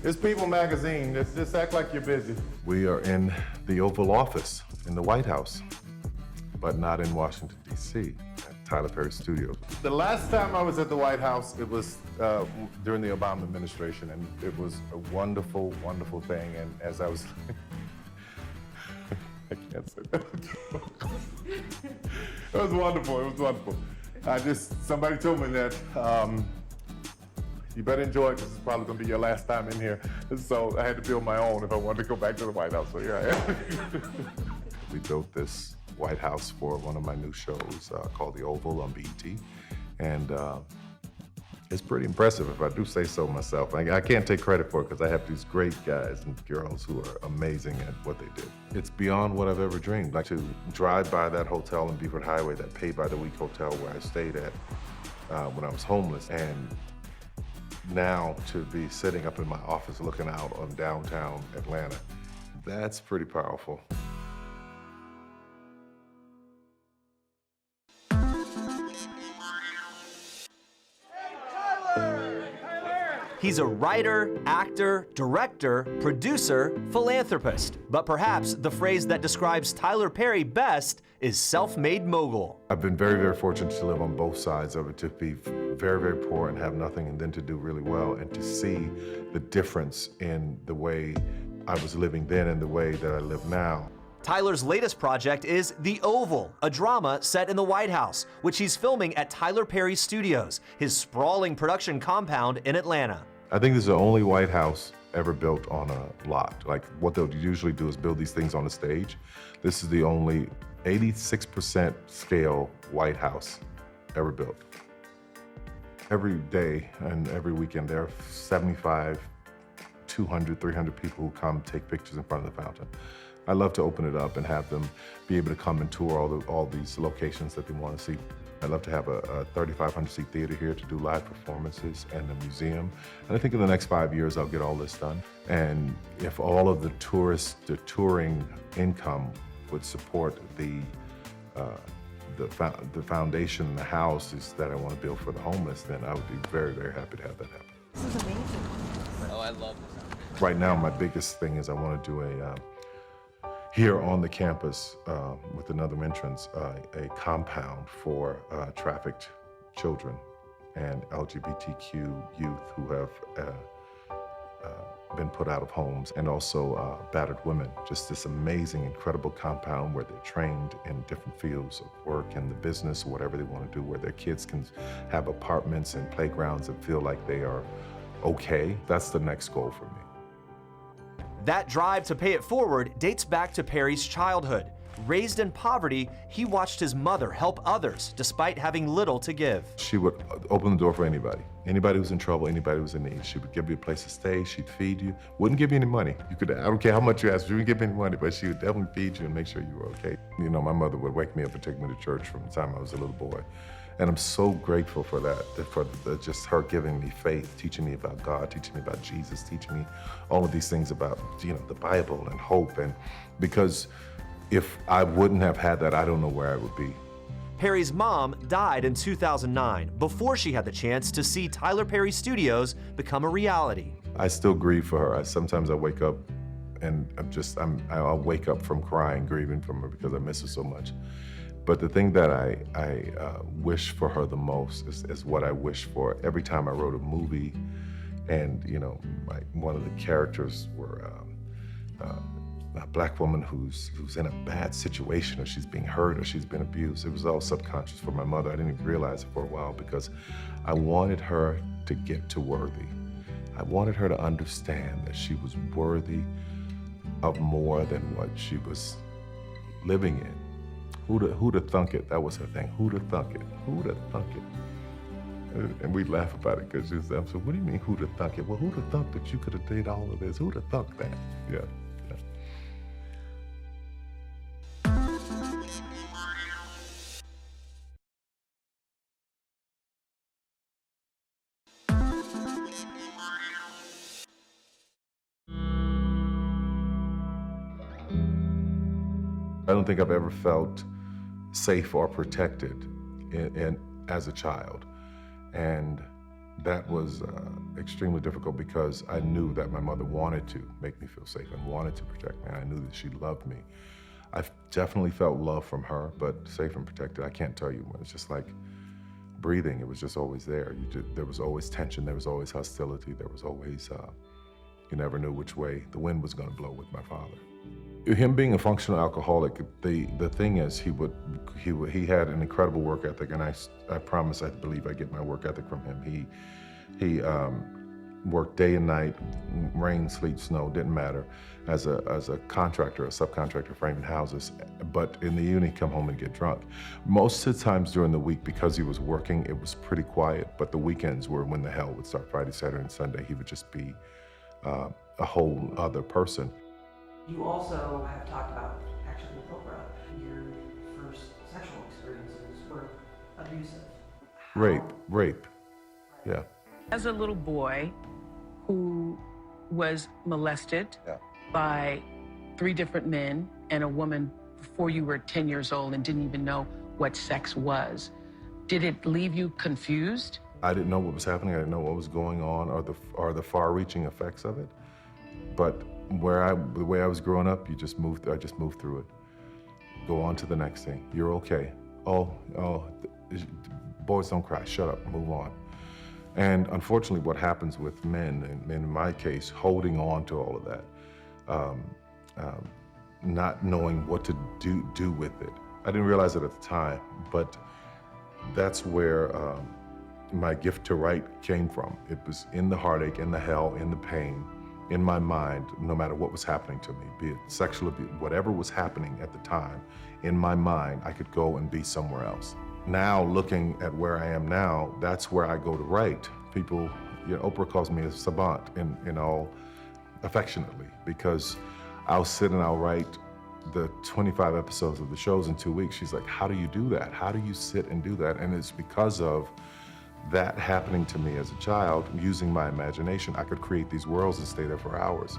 It's People magazine. Just act like you're busy. We are in the Oval Office in the White House, but not in Washington, D.C., at Tyler Perry Studios. The last time I was at the White House, it was during the Obama administration, and it was a wonderful, wonderful thing. And as I was, I can't say that. It was wonderful, it was wonderful. Somebody told me that, you better enjoy it because it's probably going to be your last time in here. So I had to build my own if I wanted to go back to the White House. So here I am. We built this White House for one of my new shows called The Oval on BET. And it's pretty impressive, if I do say so myself. I can't take credit for it because I have these great guys and girls who are amazing at what they do. It's beyond what I've ever dreamed. Like to drive by that hotel in Beaufort Highway, that pay-by-the-week hotel where I stayed at when I was homeless, and now to be sitting up in my office looking out on downtown Atlanta, that's pretty powerful. He's a writer, actor, director, producer, philanthropist. But perhaps the phrase that describes Tyler Perry best is self-made mogul. I've been very, very fortunate to live on both sides of it, to be very, very poor and have nothing, and then to do really well, and to see the difference in the way I was living then and the way that I live now. Tyler's latest project is The Oval, a drama set in the White House, which he's filming at Tyler Perry Studios, his sprawling production compound in Atlanta. I think this is the only White House ever built on a lot. Like, what they'll usually do is build these things on a stage. This is the only 86% scale White House ever built. Every day and every weekend, there are 75, 200, 300 people who come take pictures in front of the fountain. I love to open it up and have them be able to come and tour all these locations that they want to see. I'd love to have a 3,500-seat theater here to do live performances, and a museum. And I think in the next 5 years, I'll get all this done. And if all of the touring income would support the foundation, the houses that I want to build for the homeless, then I would be very, very happy to have that happen. This is amazing. Oh, I love this. Right now, my biggest thing is I want to do here on the campus with another entrance, a compound for trafficked children and LGBTQ youth who have been put out of homes, and also battered women. Just this amazing, incredible compound where they're trained in different fields of work and the business, whatever they want to do, where their kids can have apartments and playgrounds and feel like they are okay. That's the next goal for me. That drive to pay it forward dates back to Perry's childhood. Raised in poverty, he watched his mother help others despite having little to give. She would open the door for anybody. Anybody who's in trouble, anybody who's in need. She would give you a place to stay, she'd feed you. Wouldn't give you any money. I don't care how much you asked, she wouldn't give you any money, but she would definitely feed you and make sure you were okay. You know, my mother would wake me up and take me to church from the time I was a little boy. And I'm so grateful for that, for just her giving me faith, teaching me about God, teaching me about Jesus, teaching me all of these things about, you know, the Bible and hope. And because if I wouldn't have had that, I don't know where I would be. Perry's mom died in 2009, before she had the chance to see Tyler Perry Studios become a reality. I still grieve for her. Sometimes I wake up and I'll wake up from crying, grieving from her because I miss her so much. But the thing that I wish for her the most is what I wish for every time I wrote a movie, and you know, one of the characters were a black woman who's in a bad situation, or she's being hurt, or she's been abused. It was all subconscious for my mother. I didn't even realize it for a while because I wanted her to get to worthy. I wanted her to understand that she was worthy of more than what she was living in. Who'da thunk it? That was her thing. Who'da thunk it? Who'da thunk it? And we laugh about it because she was like, so what do you mean who'da thunk it? Well, who'da thunk that you could have did all of this? Who'da thunk that? Yeah. I don't think I've ever felt safe or protected as a child. And That was extremely difficult because I knew that my mother wanted to make me feel safe and wanted to protect me. And I knew that she loved me. I definitely felt love from her, but safe and protected, I can't tell you. It's just like breathing. It was just always there. There was always tension. There was always hostility. There was always, you never knew which way the wind was going to blow with my father. Him being a functional alcoholic, the thing is, he had an incredible work ethic, and I promise, I believe I get my work ethic from him. He worked day and night, rain, sleet, snow, didn't matter, as a contractor, a subcontractor framing houses. But in the evening, come home and get drunk. Most of the times during the week, because he was working, it was pretty quiet. But the weekends were when the hell would start. Friday, Saturday, and Sunday, he would just be a whole other person. You also have talked about, actually with Oprah, your first sexual experiences were abusive. Rape, yeah. As a little boy who was molested by 3 different men and a woman before you were 10 years old and didn't even know what sex was, did it leave you confused? I didn't know what was happening. I didn't know what was going on or the far-reaching effects of it. But the way I was growing up, I just moved through it. Go on to the next thing. You're okay. Boys don't cry. Shut up. Move on. And unfortunately, what happens with men, and in my case, holding on to all of that, not knowing what to do with it. I didn't realize it at the time, but that's where my gift to write came from. It was in the heartache, in the hell, in the pain, in my mind, no matter what was happening to me, be it sexual abuse, whatever was happening at the time, in my mind, I could go and be somewhere else. Now, looking at where I am now, that's where I go to write. People, Oprah calls me a savant, in all affectionately, because I'll sit and I'll write the 25 episodes of the shows in 2 weeks. She's like, how do you do that? How do you sit and do that? And it's because of that happening to me as a child. Using my imagination, I could create these worlds and stay there for hours.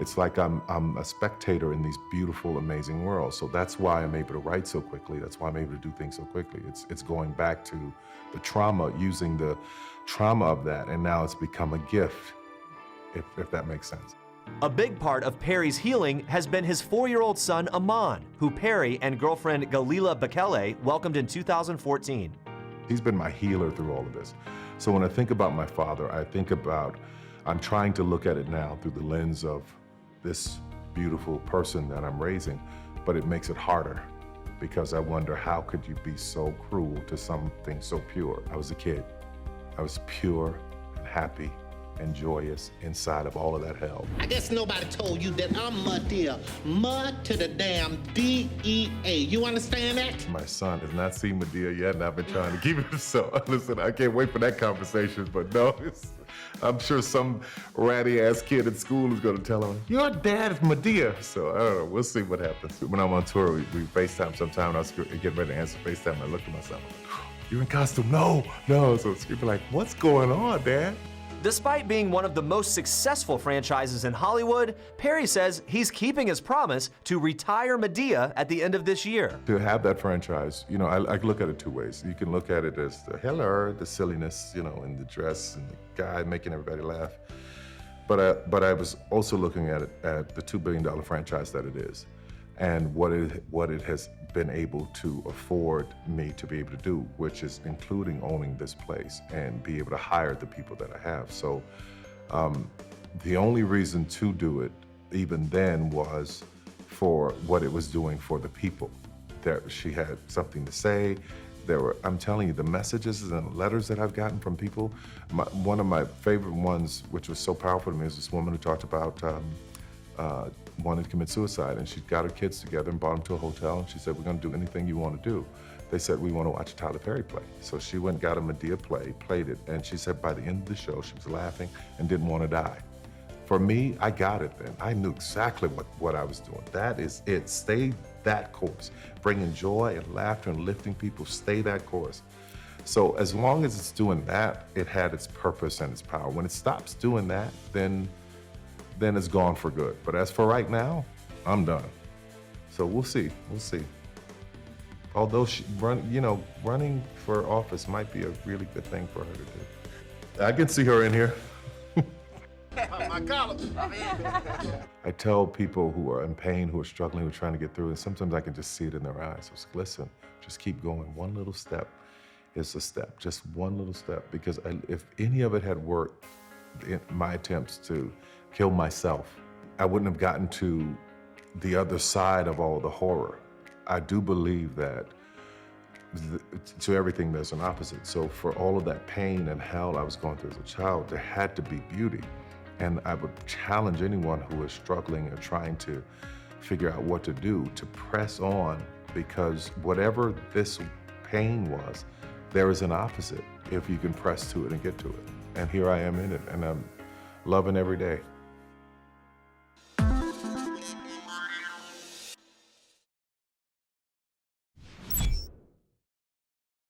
It's like I'm a spectator in these beautiful, amazing worlds. So that's why I'm able to write so quickly. That's why I'm able to do things so quickly. It's going back to the trauma, using the trauma of that, and now it's become a gift, if that makes sense. A big part of Perry's healing has been his 4-year-old son, Aman, who Perry and girlfriend Galila Bekele welcomed in 2014. He's been my healer through all of this. So when I think about my father, I'm trying to look at it now through the lens of this beautiful person that I'm raising, but it makes it harder because I wonder, how could you be so cruel to something so pure? I was a kid. I was pure and happy and joyous inside of all of that hell. I guess nobody told you that I'm Madea. Mud to the damn D-E-A. You understand that? My son has not seen Madea yet, and I've been trying to keep it so. Listen, I can't wait for that conversation, but no, I'm sure some ratty-ass kid at school is going to tell him, your dad is Madea. So I don't know, we'll see what happens. When I'm on tour, we FaceTime sometime, and I was getting ready to answer FaceTime, and I looked at myself, you're in costume? No. So people are like, what's going on, Dad? Despite being one of the most successful franchises in Hollywood, Perry says he's keeping his promise to retire Madea at the end of this year. To have that franchise, I look at it 2 ways. You can look at it as the silliness, and the dress and the guy making everybody laugh. But I was also looking at it at the $2 billion franchise that it is, and what it has been able to afford me to be able to do, which is including owning this place and be able to hire the people that I have. So the only reason to do it even then was for what it was doing for the people, that she had something to say. I'm telling you, the messages and letters that I've gotten from people, one of my favorite ones, which was so powerful to me, is this woman who talked about wanted to commit suicide, and she got her kids together and brought them to a hotel, and she said, we're going to do anything you want to do. They said, we want to watch a Tyler Perry play. So she went and got a Madea play, played it, and she said by the end of the show, she was laughing and didn't want to die. For me, I got it then. I knew exactly what I was doing. That is it. Stay that course. Bringing joy and laughter and lifting people, stay that course. So as long as it's doing that, it had its purpose and its power. When it stops doing that, then it's gone for good. But as for right now, I'm done. So we'll see. Although running for office might be a really good thing for her to do. I can see her in here. My collar. I tell people who are in pain, who are struggling, who are trying to get through, and sometimes I can just see it in their eyes. It's like, listen, just keep going. One little step is a step, just one little step. Because if any of it had worked in my attempts to kill myself, I wouldn't have gotten to the other side of all the horror. I do believe that to everything there's an opposite. So for all of that pain and hell I was going through as a child, there had to be beauty. And I would challenge anyone who is struggling or trying to figure out what to do to press on, because whatever this pain was, there is an opposite if you can press to it and get to it. And here I am in it, and I'm loving every day.